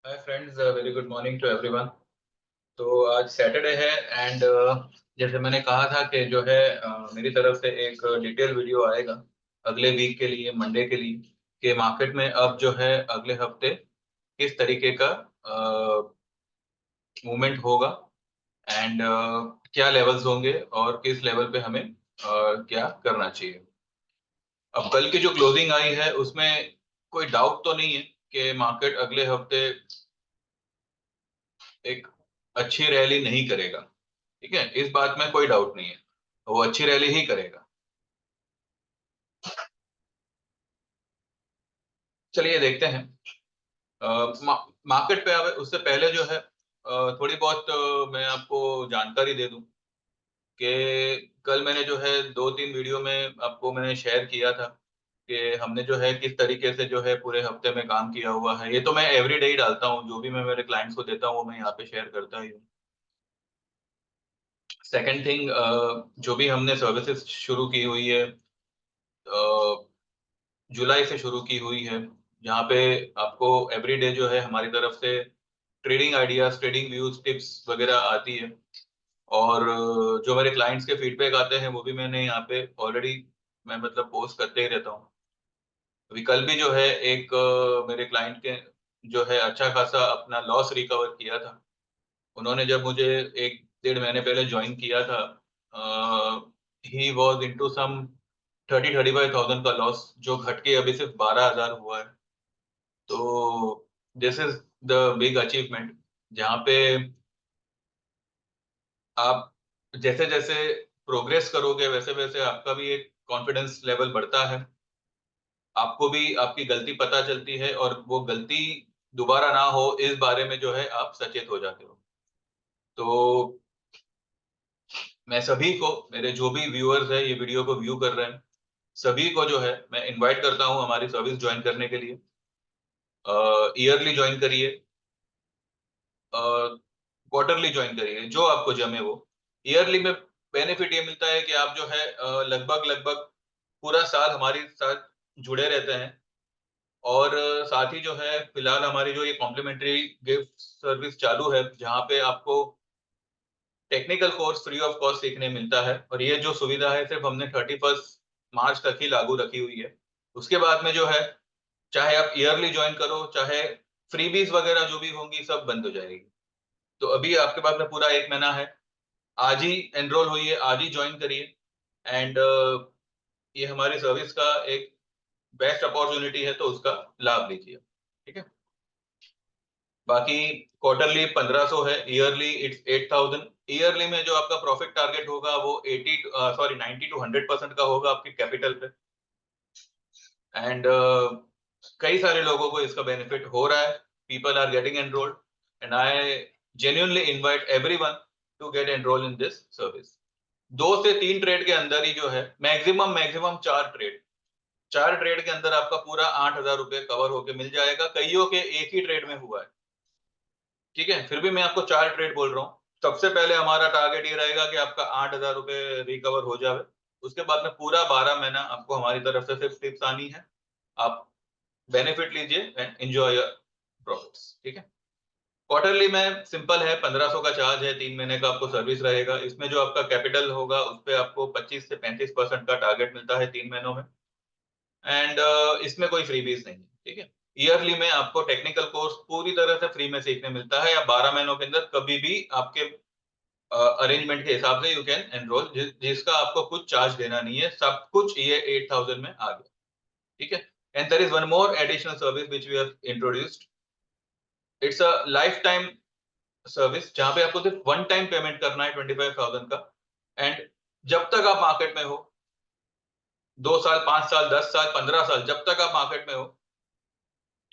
Hi friends, very good morning to everyone. तो आज Saturday है एंड जैसे मैंने कहा था कि जो है मेरी तरफ से एक डिटेल वीडियो आएगा अगले वीक के लिए, मंडे के लिए, कि मार्केट में अब जो है अगले हफ्ते किस तरीके का मूवमेंट होगा एंड क्या लेवल्स होंगे और किस लेवल पे हमें क्या करना चाहिए। अब कल की जो क्लोजिंग आई है उसमें कोई डाउट तो नहीं है कि मार्केट अगले हफ्ते एक अच्छी रैली नहीं करेगा। ठीक है, इस बात में कोई डाउट नहीं है, वो अच्छी रैली ही करेगा। चलिए देखते हैं। मार्केट पे अब उससे पहले जो है थोड़ी बहुत मैं आपको जानकारी दे दूं कि कल मैंने जो है दो तीन वीडियो में आपको मैंने शेयर किया था कि हमने जो है किस तरीके से जो है पूरे हफ्ते में काम किया हुआ है। ये तो मैं एवरीडे ही डालता हूँ, जो भी मैं मेरे क्लाइंट्स को देता हूँ वो मैं यहाँ पे शेयर करता ही हूँ। सेकंड थिंग, जो भी हमने सर्विसेज शुरू की हुई है, जुलाई से शुरू की हुई है, जहाँ पे आपको एवरीडे जो है हमारी तरफ से trading ideas, trading views, tips वगैरह आती है। और जो मेरे क्लाइंट्स के फीडबैक आते हैं वो भी मैंने यहाँ पे ऑलरेडी मैं मतलब पोस्ट करते ही रहता हूँ। अभी कल भी जो है एक मेरे क्लाइंट के जो है अच्छा खासा अपना लॉस रिकवर किया था। उन्होंने जब मुझे एक डेढ़ महीने पहले ज्वाइन किया था, he was into some 30-35 thousand का लॉस, जो घट के अभी सिर्फ 12,000 हुआ है। तो this is the big achievement, जहाँ पे आप जैसे जैसे प्रोग्रेस करोगे वैसे वैसे आपका भी एक कॉन्फिडेंस लेवल बढ़ता है। आपको भी आपकी गलती पता चलती है और वो गलती दोबारा ना हो इस बारे में जो है आप सचेत हो जाते हो। तो मैं सभी को, मेरे जो भी व्यूअर्स है ये वीडियो को व्यू कर रहे हैं, सभी को जो है मैं इनवाइट करता हूँ हमारी सर्विस ज्वाइन करने के लिए। ईयरली ज्वाइन करिए, क्वार्टरली ज्वाइन करिए, जो आपको जमे वो। ईयरली में बेनिफिट ये मिलता है कि आप जो है लगभग लगभग पूरा साल हमारे साथ जुड़े रहते हैं। और साथ ही जो है फिलहाल हमारी जो ये कॉम्प्लीमेंट्री गिफ्ट सर्विस चालू है, जहाँ पे आपको technical course free of cost सीखने मिलता है। और ये जो सुविधा है सिर्फ हमने 31 मार्च तक ही लागू रखी हुई है। उसके बाद में जो है, चाहे आप ईयरली ज्वाइन करो, चाहे फ्रीबीज वगैरह जो भी होंगी सब बंद हो जाएगी। तो अभी आपके पास में पूरा एक महीना है, आज ही एनरोल हुई है, आज ही ज्वाइन करिए। एंड ये हमारी सर्विस का एक बेस्ट अपॉर्चुनिटी है, तो उसका लाभ लीजिए। ठीक है। बाकी क्वार्टरली 1500 है, ईयरली इट्स 8,000। ईयरली में जो आपका प्रॉफिट टारगेट होगा वो 90 to 100% का होगा आपके कैपिटल पे। एंड कई सारे लोगों को इसका बेनिफिट हो रहा है, people are getting enrolled and I genuinely invite everyone to get enrol in this service. 2 से 3 ट्रेड के अंदर ही जो है, मैक्सिमम मैक्सिमम 4 ट्रेड, 4 ट्रेड के अंदर आपका पूरा 8,000 रुपये कवर होके मिल जाएगा। कईयों के एक ही ट्रेड में हुआ है। ठीक है, फिर भी मैं आपको 4 ट्रेड बोल रहा हूँ। सबसे पहले हमारा टारगेट ये रहेगा कि आपका 8,000 रुपये रिकवर हो जाए। उसके बाद में पूरा 12 महीना आपको हमारी तरफ से सिर्फ टिप्स आनी है, आप बेनिफिट लीजिए एंड एंजॉय योर प्रॉफिट्स। ठीक है। क्वार्टरली में सिंपल है, 1500 का चार्ज है, 3 महीने का आपको सर्विस रहेगा। इसमें जो आपका कैपिटल होगा उस पर आपको 25 से 35% का टारगेट मिलता है 3 महीनों में। एंड इसमें कोई फ्रीबीज नहीं है। ठीक है। ईयरली में आपको टेक्निकल कोर्स पूरी तरह से फ्री में सीखने मिलता है, या 12 महीनों के अंदर कभी भी आपके अरेंजमेंट के हिसाब से यू कैन एनरोल, जिसका आपको कुछ चार्ज देना नहीं है, सब कुछ ये 8,000 में आ गया। ठीक है। And there is one more additional service which we have introduced. It's a lifetime service, जहां पे आपको सिर्फ वन टाइम पेमेंट करना है 25,000 का। एंड जब तक आप मार्केट में हो, 2 साल, 5 साल, 10 साल, 15 साल, जब तक आप मार्केट में हो,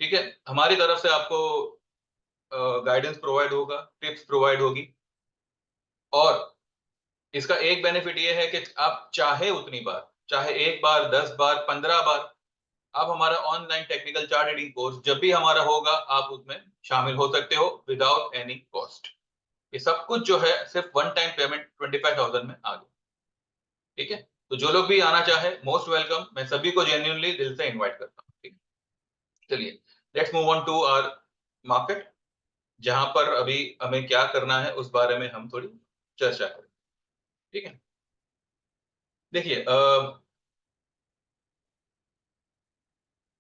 ठीक है, हमारी तरफ से आपको गाइडेंस प्रोवाइड होगा, टिप्स प्रोवाइड होगी। और इसका एक बेनिफिट ये है कि आप चाहे उतनी बार, चाहे एक बार, 10 बार, 15 बार, आप हमारा online technical chart reading course जब भी हमारा होगा आप उसमें शामिल हो सकते हो विदाउट एनी कॉस्ट। ये सब कुछ जो है सिर्फ वन टाइम पेमेंट 25,000 में आ गया। ठीक है। तो जो लोग भी आना चाहे मोस्ट वेलकम, मैं सभी को जेन्युइनली दिल से इनवाइट करता हूँ। ठीक है। चलिए, let's move on to our market. जहां पर अभी हमें क्या करना है उस बारे में हम थोड़ी चर्चा करें। ठीक है, देखिए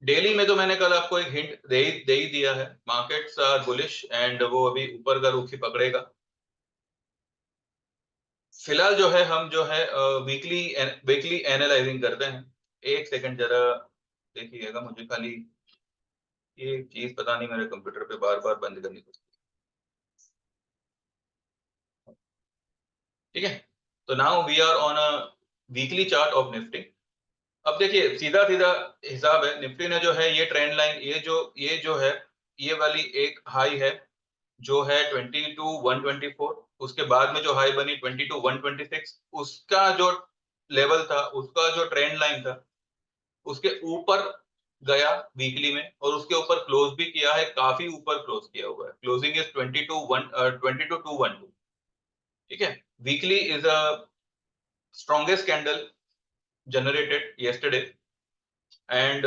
डेली में तो मैंने कल आपको एक हिंट दे ही दिया है, मार्केट्स आर बुलिश एंड वो अभी ऊपर का रुख ही पकड़ेगा। फिलहाल जो है हम जो है वीकली वीकली एनालाइजिंग करते हैं। एक सेकंड जरा देखिएगा, मुझे खाली ये चीज पता नहीं मेरे कंप्यूटर पे बार बार बंद करनी पड़ती है। ठीक है, तो now we are on a weekly chart of Nifty. अब देखिए सीधा सीधा हिसाब है, निफ्टी ने जो है ये ट्रेंड लाइन, ये जो है ये वाली एक हाई है जो है 22,124, उसके बाद में जो हाई बनी 22,126, उसका जो लेवल था, उसका जो ट्रेंड लाइन था, उसके ऊपर गया वीकली में और उसके ऊपर क्लोज भी किया है, काफी ऊपर क्लोज किया हुआ है। Closing is 22,212। ठीक है, weekly is a strongest candle generated yesterday and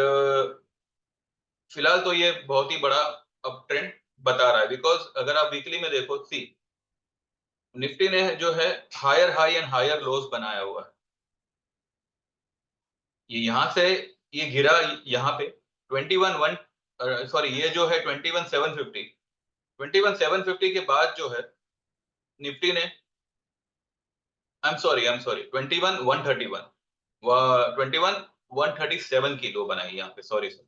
फिलहाल तो ये बहुत ही बड़ा अप ट्रेंड बता रहा है, बिकॉज अगर आप वीकली में देखो, सी निफ्टी ने जो है higher high and higher lows बनाया हुआ है। ये यहां से ये गिरा यहाँ पे 21 सॉरी ये जो है 21,750, 21,750 के बाद जो है निफ्टी ने, आई एम सॉरी 21,131, 21,137 की लो बनाई यहाँ पे, सॉरी सर।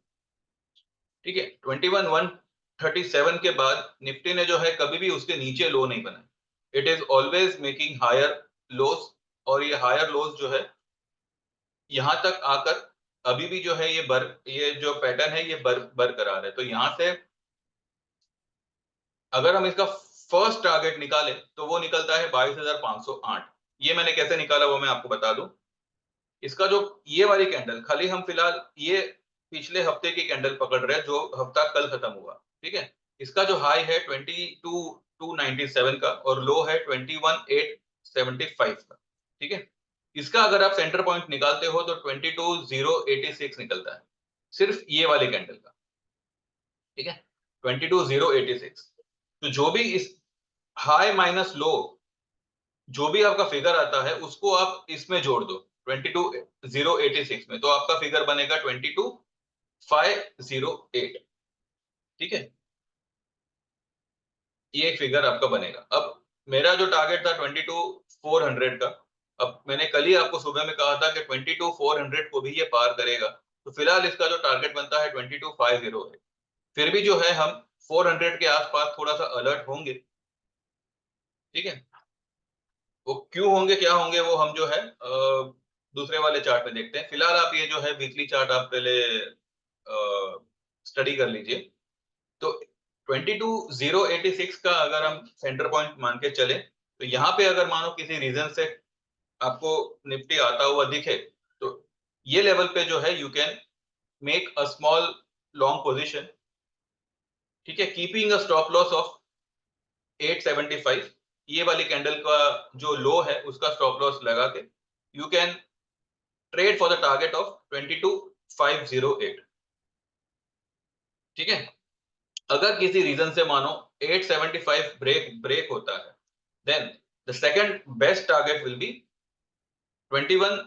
ठीक है, 21,137 के बाद निफ्टी ने जो है कभी भी उसके नीचे लो नहीं बनाई। It is always making higher lows, और ये हायर लोस जो है यहां तक आकर अभी भी जो है ये जो पैटर्न है ये बरकरार है। तो यहां से अगर हम इसका फर्स्ट टारगेट निकालें तो वो निकलता है 22,508। ये मैंने कैसे निकाला वो मैं आपको बता दूं। इसका जो ये वाली कैंडल, खाली हम फिलहाल ये पिछले हफ्ते की कैंडल पकड़ रहे हैं जो हफ्ता कल खत्म हुआ। ठीक है, इसका जो हाई है 22,297 का और लो है 21,875 का। ठीक है, इसका अगर आप सेंटर पॉइंट निकालते हो तो 22,086 निकलता है, सिर्फ ये वाली कैंडल का। ठीक है, 22,086। तो जो भी इस हाई माइनस लो, जो भी आपका फिगर आता है उसको आप इसमें जोड़ दो 22,086 में, तो आपका फिगर बनेगा 22,508। ठीक है, ये एक फिगर आपका बनेगा। अब मेरा जो टारगेट था 22,400 का, अब मैंने कल ही आपको सुबह में कहा था कि 22,400 को भी ये पार करेगा, तो फिलहाल इसका जो टारगेट बनता है 22,508। फिर भी जो है हम 400 के आसपास थोड़ा सा अलर्ट होंगे। ठीक है, वो क्यों होंगे क्या होंगे वो हम जो है दूसरे वाले चार्ट में देखते हैं। फिलहाल आप ये जो है वीकली चार्ट आप पहले स्टडी कर लीजिए। तो 22,086 का अगर हम सेंटर पॉइंट मान के चले, तो यहाँ पे अगर मानो किसी रीजन से आपको निफ्टी आता हुआ दिखे, तो ये लेवल पे जो है you can make a small long position. ठीक है, keeping a stop loss of 875, ये वाली कैंडल का जो लो है उसका स्टॉप लॉस लगा के you can trade for the target of 22,508। ठीक है, अगर किसी रीजन से मानो 875 ब्रेक होता है, then the second best target will be 21,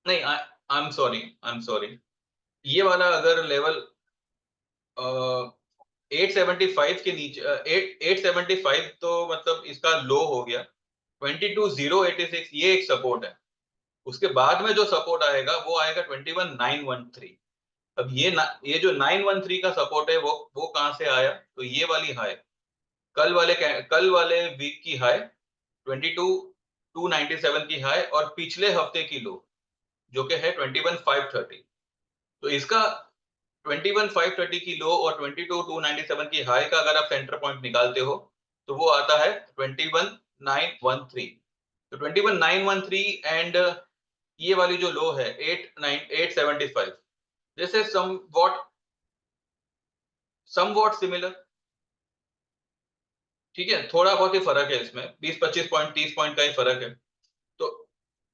नहीं आई एम सॉरी, ये वाला अगर लेवल 875 के नीचे, 875 तो मतलब इसका लो हो गया। 22,086 ये एक सपोर्ट है, उसके बाद में जो सपोर्ट आएगा वो आएगा 21,913। अब ये जो 913 का सपोर्ट है वो कहां से आया, तो ये वाली हाई, कल वाले वीक की हाई 22,297 की हाई और पिछले हफ्ते की लो जो कि है 21,530। तो इसका 21,530 की लो और 22,297 की हाई का अगर आप सेंटर पॉइंट निकालते हो तो वो आता है 21,913। तो 21,913 एंड ये वाली जो लो है 8,875, दिस इज समवॉट सिमिलर। ठीक है, थोड़ा बहुत ही फर्क है इसमें, 20-25 पॉइंट 30 पॉइंट का ही फर्क है। तो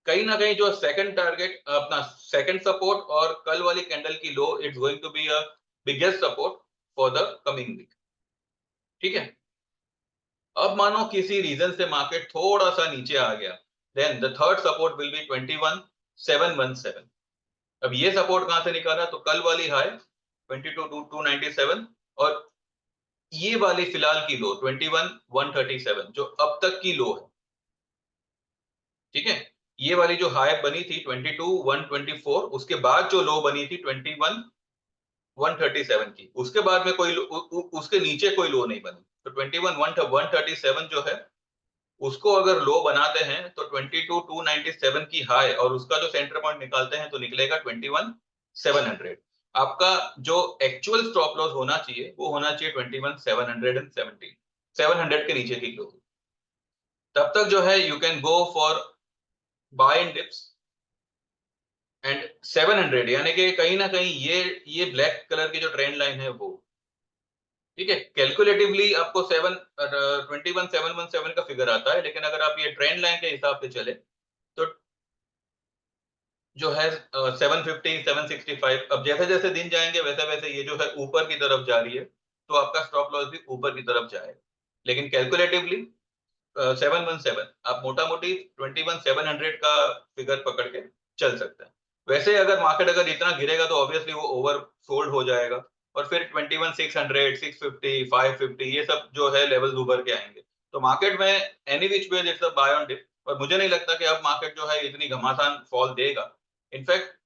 कहीं ना कहीं जो सेकंड टारगेट अपना सेकंड सपोर्ट और कल वाली कैंडल की low, it's going to be a biggest support for the coming week. ठीक है, अब मानो किसी रीजन से मार्केट थोड़ा सा नीचे आ गया, then the third support will be 21717। अब ये सपोर्ट कहां से निकाला, तो कल वाली हाई 22,297 और ये वाली फिलहाल की लो 21,137 जो अब तक की लो है। ठीक है, ये वाली जो हाई बनी थी 22,124, उसके बाद जो लो बनी थी 21,137 की, उसके बाद में कोई उसके नीचे कोई लो नहीं बनी। तो 21,137 जो है उसको अगर लो बनाते हैं तो 22,297 की हाई और उसका जो सेंटर पॉइंट निकालते हैं तो निकलेगा 21,700। आपका जो एक्चुअल स्टॉप लॉस होना चाहिए वो होना चाहिए 21,770, 700 के नीचे की लो। तब तक जो है you can go for buy in dips and 700, यानी कि कहीं ना कहीं ये ब्लैक कलर की जो ट्रेंड लाइन है वो, ठीक है, कैलकुलेटिवली आपको 21,717 का फिगर आता है, लेकिन अगर आप ये ट्रेंड लाइन के हिसाब से चले तो जो है 750 765, अब जैसे जैसे दिन जाएंगे वैसे वैसे ये जो है ऊपर की तरफ जा रही है, तो आपका स्टॉप लॉस भी ऊपर की तरफ जाएगा। लेकिन कैलकुलेटिवली 717 आप मोटा मोटी 21,700 का फिगर पकड़ के चल सकते हैं। वैसे अगर मार्केट अगर इतना गिरेगा तो ऑब्वियसली वो ओवर सोल्ड हो जाएगा और फिर 21,600 650 550 ये सब जो है लेवल्स उभर के आएंगे। तो मार्केट में any which way it's a buy on dip, और मुझे नहीं लगता कि अब मार्केट जो है इतनी घमासान फॉल देगा। इनफैक्ट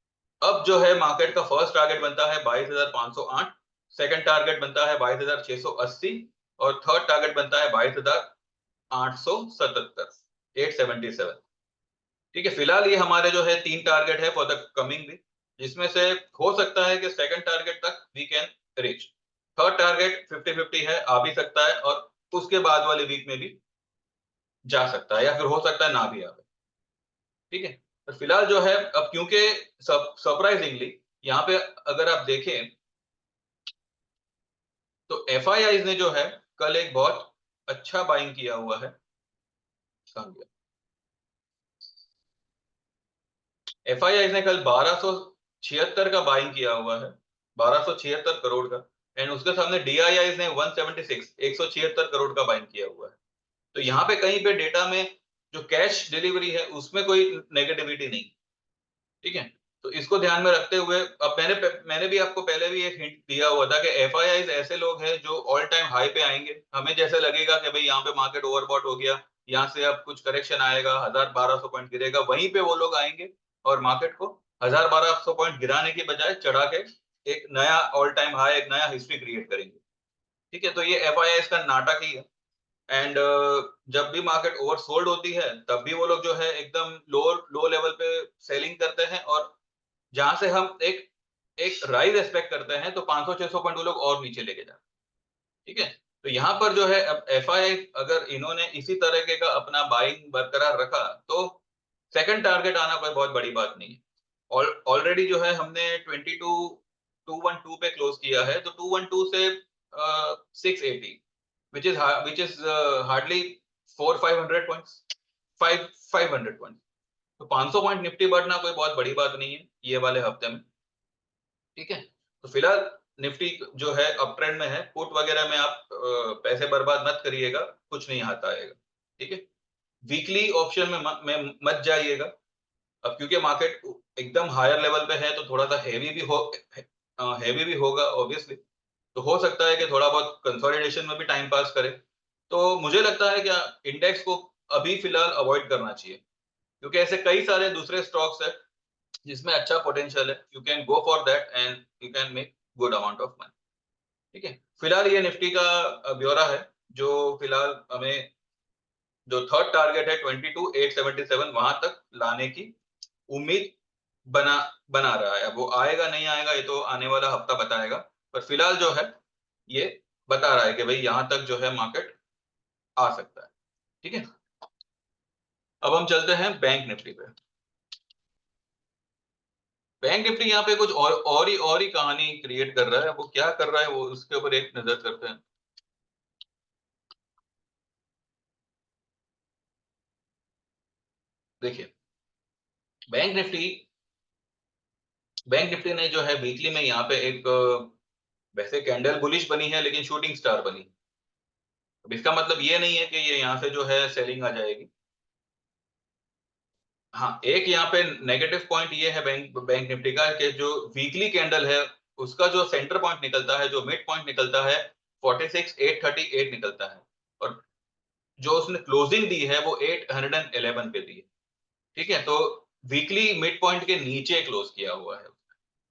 अब जो है मार्केट का फर्स्ट टारगेट बनता है 22,508, सेकंड टारगेट बनता है 22,680 और थर्ड टारगेट बनता है 22,877, 877। ठीक है, फिलहाल ये हमारे जो है 3 टारगेट है फॉर द कमिंग वीक, जिसमें से हो सकता है कि सेकंड टारगेट तक we can reach. Third target 50-50 है, आ भी सकता है और उसके बाद वाले वीक में भी जा सकता है या फिर हो सकता है ना भी आवे। ठीक है, तो फिलहाल जो है अब क्योंकि सरप्राइजिंगली यहाँ पे अगर आप देखें तो एफआईआई ने जो है कल एक बहुत अच्छा बाइंग किया हुआ है। कहाँ गया? एफआईआई ने कल 1276 का बाइंग किया हुआ है, 1276 करोड़ का। एंड उसके सामने डीआईआई ने 176 176 करोड़ का बाइंग किया हुआ है। तो यहाँ पे कहीं पे डेटा में जो कैश डिलीवरी है उसमें कोई नेगेटिविटी नहीं। ठीक है, तो इसको ध्यान में रखते हुए अब मैंने भी आपको पहले भी एक हिंट दिया हुआ था कि एफआईआई ऐसे लोग हैं जो ऑल टाइम हाई पे आएंगे। हमें जैसे लगेगा कि भाई यहाँ पे मार्केट ओवरबॉट हो गया, यहाँ से अब कुछ करेक्शन आएगा, 1,000-1,200 पॉइंट गिरेगा, वहीं पे वो लोग आएंगे और मार्केट को 1,000-1,200 पॉइंट गिराने की बजाय चढ़ा के एक नया ऑल टाइम हाई, एक नया हिस्ट्री क्रिएट करेंगे। ठीक है, तो ये एफआईआई का नाटक ही है। एंड जब भी मार्केट ओवरसोल्ड होती है तब भी वो लोग जो है एकदम लो लो लेवल पे सेलिंग करते हैं, और जहां से हम एक एक राइज एक्सपेक्ट करते हैं तो 500-600 पॉइंट वो लोग और नीचे लेके जाते हैं। ठीक है, तो यहाँ पर जो है अब एफआईआई अगर इन्होंने इसी तरीके का अपना बाइंग बरकरार रखा तो सेकंड टारगेट आना कोई बहुत बड़ी बात नहीं है। ऑलरेडी जो है हमने 22,212 पे क्लोज किया है, तो 212 से 680 which is hardly 400-500 points, 500 point. तो 500 पॉइंट निफ्टी बढ़ना कोई बहुत बड़ी बात नहीं है ये वाले हफ्ते में। ठीक है, तो फिलहाल निफ्टी जो है अप ट्रेंड में है, पुट वगैरह में आप पैसे बर्बाद मत करिएगा, कुछ नहीं हाथ आएगा। ठीक है, वीकली ऑप्शन में मत जाइएगा। अब क्योंकि मार्केट एकदम हायर लेवल पे है तो थोड़ा सा हैवी भी होगा ऑब्वियसली। तो हो सकता है कि थोड़ा बहुत कंसोलिडेशन में भी टाइम पास करे। तो मुझे लगता है कि इंडेक्स को अभी फिलहाल अवॉइड करना चाहिए, क्योंकि ऐसे कई सारे दूसरे स्टॉक्स है जिसमें अच्छा पोटेंशियल है। You can go for that and you can make good amount of money. ठीक है, फिलहाल ये निफ्टी का ब्यौरा है जो फिलहाल हमें जो थर्ड टारगेट है 22,877 वहां तक लाने की उम्मीद बना बना रहा है। अब वो आएगा नहीं आएगा ये तो आने वाला हफ्ता बताएगा, पर फिलहाल जो है ये बता रहा है कि भाई यहां तक जो है मार्केट आ सकता है। ठीक है, अब हम चलते हैं बैंक निफ्टी पे। बैंक निफ्टी यहाँ पे कुछ और ही कहानी क्रिएट कर रहा है। वो क्या कर रहा है वो उसके ऊपर एक नजर करते हैं। देखिए, बैंक निफ्टी बैंक निफ्टी ने जो है वीकली में यहाँ पे एक वैसे कैंडल बुलिश बनी है लेकिन शूटिंग स्टार बनी। अब इसका मतलब ये नहीं है कि ये यहाँ से जो है सेलिंग आ जाएगी। हाँ, एक यहाँ पे नेगेटिव पॉइंट ये है बैंक बैंक निफ्टी का कि जो वीकली कैंडल है उसका जो सेंटर पॉइंट निकलता है, जो मिड पॉइंट निकलता है 46,838 निकलता है, और जो उसने क्लोजिंग दी है वो 811 पे दी है। ठीक है, तो वीकली मिड पॉइंट के नीचे क्लोज किया हुआ है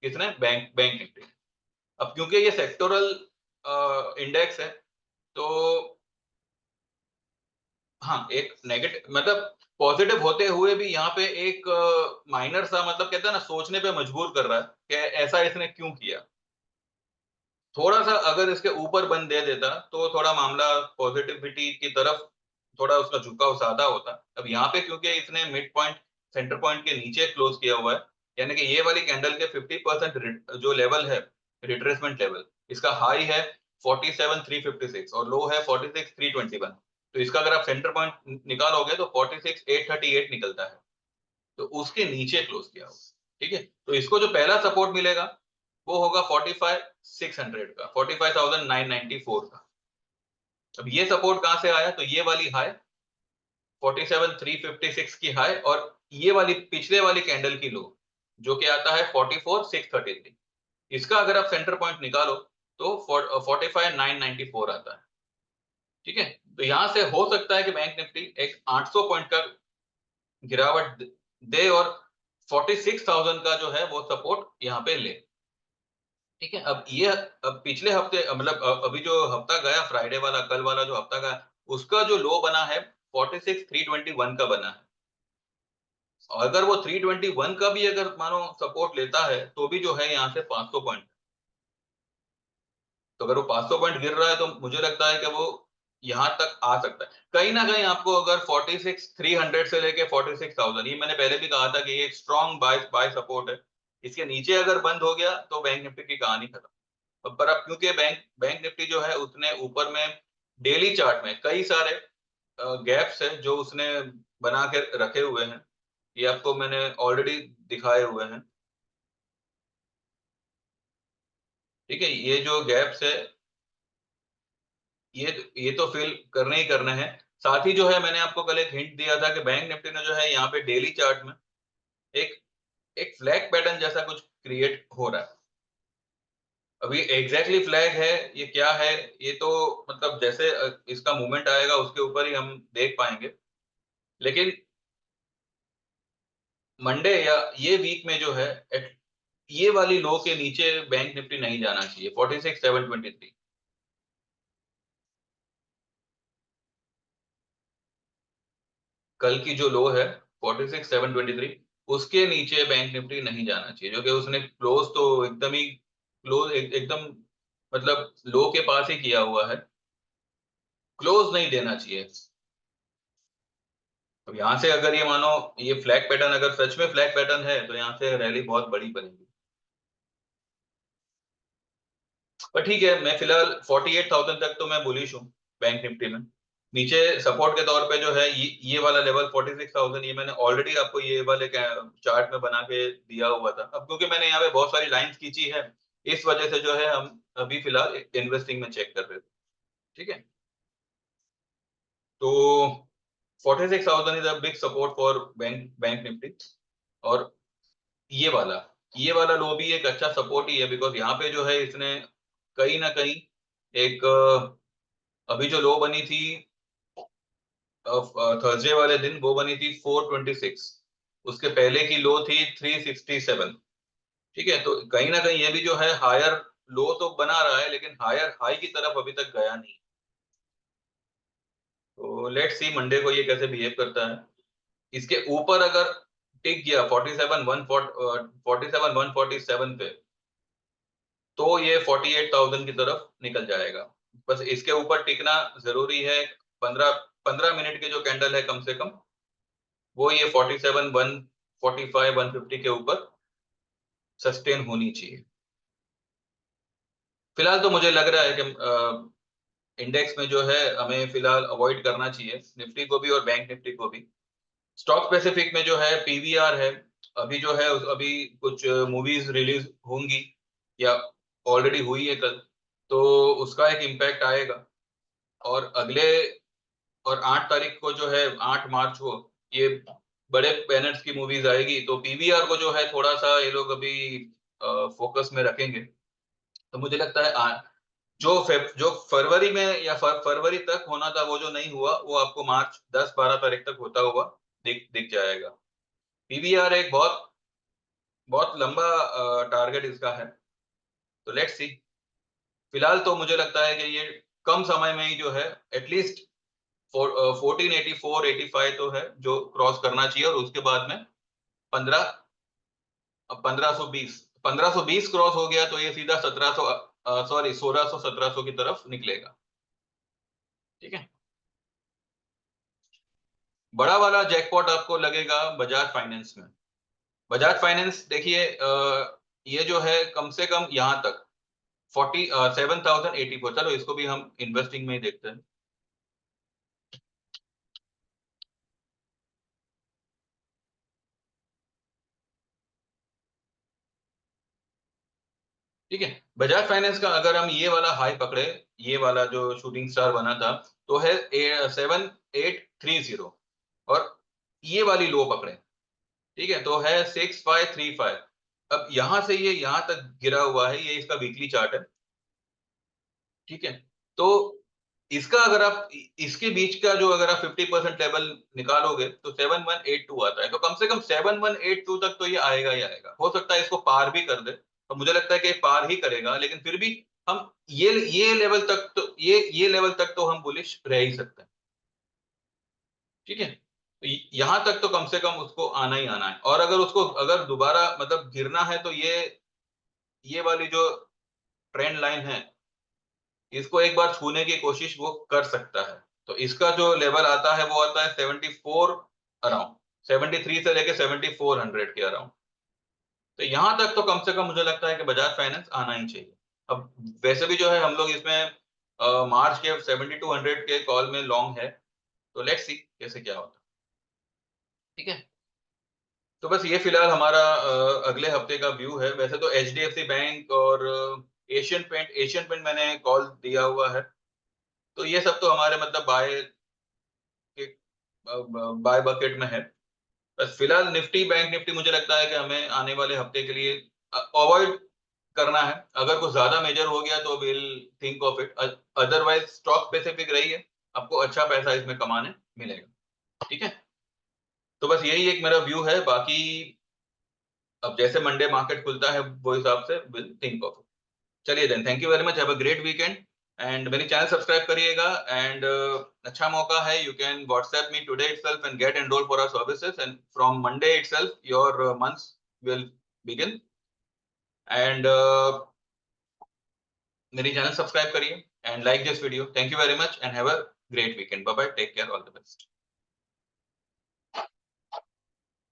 किसने, बैंक बैंक निफ्टी। अब क्योंकि ये सेक्टोरल इंडेक्स है तो हाँ, एक नेगेटिव मतलब पॉजिटिव होते हुए भी यहाँ पे एक माइनर सा मतलब कहते हैं ना, सोचने पे मजबूर कर रहा है कि ऐसा इसने क्यों किया। थोड़ा सा अगर इसके ऊपर बंद दे देता तो थोड़ा मामला पॉजिटिविटी की तरफ थोड़ा उसका झुकाव ज्यादा होता। अब यहाँ पे क्योंकि इसने मिड पॉइंट सेंटर पॉइंट के नीचे क्लोज किया हुआ है, यानी कि ये वाली कैंडल के 50% जो लेवल है रिट्रेसमेंट लेवल, इसका हाई है 47,356 और लो है 46,321। तो इसका अगर आप सेंटर पॉइंट निकालोगे तो 46,838 निकलता है, तो उसके नीचे क्लोज किया हुआ। ठीक है, तो इसको जो पहला सपोर्ट मिलेगा वो होगा 45,600 का, 45,994 का। अब ये सपोर्ट कहां से आया, तो ये वाली हाई 47,356 की हाई, और ये वाली पिछले वाली कैंडल की लो जो कि आता है 44,633। इसका अगर आप सेंटर पॉइंट निकालो तो 45,994 आता है। ठीक है, तो यहां से हो सकता है कि बैंक निफ्टी एक 800 पॉइंट का गिरावट दे और 46,000 का जो है वो सपोर्ट यहाँ पे ले। ठीक है, अब पिछले हफ्ते मतलब अभी जो हफ्ता गया फ्राइडे वाला, कल वाला जो हफ्ता गया, उसका जो लो बना है 46,321 का बना है। और अगर वो 321 का भी अगर मानो सपोर्ट लेता है तो भी जो है यहाँ से 500 पॉइंट। तो अगर वो 500 पॉइंट गिर रहा है तो मुझे लगता है कि वो यहाँ तक आ सकता है कहीं ना कहीं। आपको अगर 46,300 से लेके 46,000, ये मैंने पहले भी कहा था कि ये एक स्ट्रॉन्ग बाय बाय सपोर्ट है। इसके नीचे अगर बंद हो गया तो बैंक निफ्टी की कहानी खत्म। पर अब क्योंकि बैंक बैंक निफ्टी जो है उसने ऊपर में डेली चार्ट में कई सारे गैप्स है जो उसने बना के रखे हुए हैं, ये आपको मैंने ऑलरेडी दिखाए हुए हैं। ठीक है, ये जो गैप्स है ये तो फिल करने ही करने हैं। साथ ही जो है मैंने आपको कल एक हिंट दिया था कि बैंक निफ्टी ने जो है यहाँ पे डेली चार्ट में एक एक फ्लैग पैटर्न जैसा कुछ क्रिएट हो रहा है। अभी एग्जैक्टली फ्लैग है ये क्या है, ये तो मतलब जैसे इसका मूवमेंट आएगा उसके ऊपर ही हम देख पाएंगे। लेकिन मंडे या ये वीक में जो है ये वाली लो के नीचे बैंक निफ्टी नहीं जाना चाहिए, 46,723। कल की जो लो है 46,723, उसके नीचे बैंक निफ्टी नहीं जाना चाहिए, जो कि उसने क्लोज तो एकदम ही क्लोज एकदम मतलब लो के पास ही किया हुआ है। क्लोज नहीं देना चाहिए। अब यहाँ से अगर ये मानो ये फ्लैग पैटर्न अगर सच में फ्लैग पैटर्न है तो यहाँ से रैली बहुत बड़ी बनेगी। पर ठीक है, मैं फिलहाल 48,000 तक तो मैं बुलिश हूँ बैंक निफ्टी में। नीचे सपोर्ट के तौर पे जो है ये वाला लेवल 46,000, ये मैंने ऑलरेडी आपको ये वाले चार्ट में बना के दिया हुआ था। अब क्योंकि मैंने यहाँ पे बहुत सारी लाइंस खींची है इस वजह से जो है हम अभी फिलहाल इन्वेस्टिंग में चेक कर रहे थे। ठीक है, तो 46,000 is a big support for bank bank Nifty. और ये वाला ये वाला लो भी एक अच्छा सपोर्ट ही है, बिकॉज यहाँ पे जो है इसने कहीं ना कहीं एक अभी जो लो बनी थी थर्सडे वाले दिन, वो बनी थी 426। उसके पहले की लो थी 367। ठीक है, तो कहीं ना कहीं ये भी जो है हायर लो तो बना रहा है लेकिन हायर हाई की तरफ अभी तक गया नहीं। तो लेट्स सी मंडे को ये कैसे बिहेव करता है। इसके ऊपर अगर टिक गया 47,147 पे, तो ये 48,000 की तरफ निकल जाएगा। बस इसके ऊपर टिकना जरूरी है। 15 15 मिनट के जो कैंडल है कम से कम वो ये 47,145 150 के ऊपर सस्टेन होनी चाहिए। फिलहाल तो मुझे लग रहा है कि इंडेक्स में जो है हमें फिलहाल अवॉइड करना चाहिए, निफ्टी को भी और बैंक निफ्टी को भी। स्टॉक स्पेसिफिक में जो है पीवीआर है, अभी जो है अभी कुछ मूवीज रिलीज होंगी या ऑलरेडी हुई है कल। तो उसका एक इम्पैक्ट आएगा। और अगले और 8 तारीख को जो है 8 मार्च को ये बड़े बैनर्स की मूवीज आएगी, तो पीवीआर को जो है थोड़ा सा ये लोग अभी फोकस में रखेंगे। तो मुझे लगता है जो फरवरी में या फरवरी तक होना था वो जो नहीं हुआ, वो आपको मार्च 10-12 तारीख तक होता हुआ दिख दिख जाएगा। पीवीआर एक बहुत बहुत लंबा टारगेट इसका है, तो लेट्स सी। फिलहाल तो मुझे लगता है कि ये कम समय में ही जो है एटलीस्ट 1484-85 तो है जो क्रॉस करना चाहिए, और उसके बाद में 15 1520 1520 क्रॉस हो गया तो ये सीधा 1700 सॉरी 1600-1700 की तरफ निकलेगा। ठीक है। बड़ा वाला जैकपॉट आपको लगेगा बजाज फाइनेंस में। बजाज फाइनेंस देखिए, ये जो है कम से कम यहां तक 47,084, चलो इसको भी हम इन्वेस्टिंग में ही देखते हैं। ठीक है। बजाज फाइनेंस का अगर हम ये वाला हाई पकड़े, ये वाला जो शूटिंग स्टार बना था, तो है 7830, और ये वाली लो पकड़े, ठीक है, तो है 6535। अब यहां से ये यहां तक गिरा हुआ है, ये इसका वीकली चार्ट है। ठीक है। तो इसका अगर आप इसके बीच का जो अगर आप 50% लेवल निकालोगे तो 7182 आता है, तो कम से कम 7182 तक तो ये आएगा ही आएगा। हो सकता है इसको पार भी कर दे, तो मुझे लगता है कि पार ही करेगा, लेकिन फिर भी हम ये लेवल तक तो ये लेवल तक तो हम बुलिश रह ही सकते हैं। ठीक है। तो यहां तक तो कम से कम उसको आना ही आना है, और अगर उसको अगर दोबारा मतलब गिरना है तो ये वाली जो ट्रेंड लाइन है, इसको एक बार छूने की कोशिश वो कर सकता है। तो इसका जो लेवल आता है वो आता है 74 अराउंड, 73 से लेके 7400 के अराउंड। तो यहां तक तो कम से कम मुझे लगता है कि बजाज फाइनेंस आना ही चाहिए। अब वैसे भी जो है हम लोग इसमें मार्च के 7200 के कॉल में लॉन्ग है, तो लेट्स सी कैसे क्या होता है। ठीक है। तो बस ये फिलहाल हमारा अगले हफ्ते का व्यू है। वैसे तो एचडीएफसी बैंक और एशियन पेंट मैंने कॉल दिया हुआ है, तो ये सब तो हमारे मतलब के बाय बकेट में है। बस फिलहाल निफ्टी बैंक निफ्टी मुझे लगता है कि हमें आने वाले हफ्ते के लिए अवॉइड करना है। अगर कुछ ज्यादा मेजर हो गया तो will think of it, otherwise stock specific रही है, आपको अच्छा पैसा इसमें कमाने मिलेगा। ठीक है। तो बस यही एक मेरा व्यू है, बाकी अब जैसे मंडे मार्केट खुलता है वो हिसाब से विल थिंक ऑफ इट। चलिए then, thank you very much, have a great weekend. And मेरी चैनल सब्सक्राइब करिएगा। एंड अच्छा मौका है, you can WhatsApp me today itself and get enrol for our services, and from Monday itself your months will begin. And मेरी channel subscribe करिए and like this video. Thank you very much and have a great weekend. Bye bye, take care, all the best.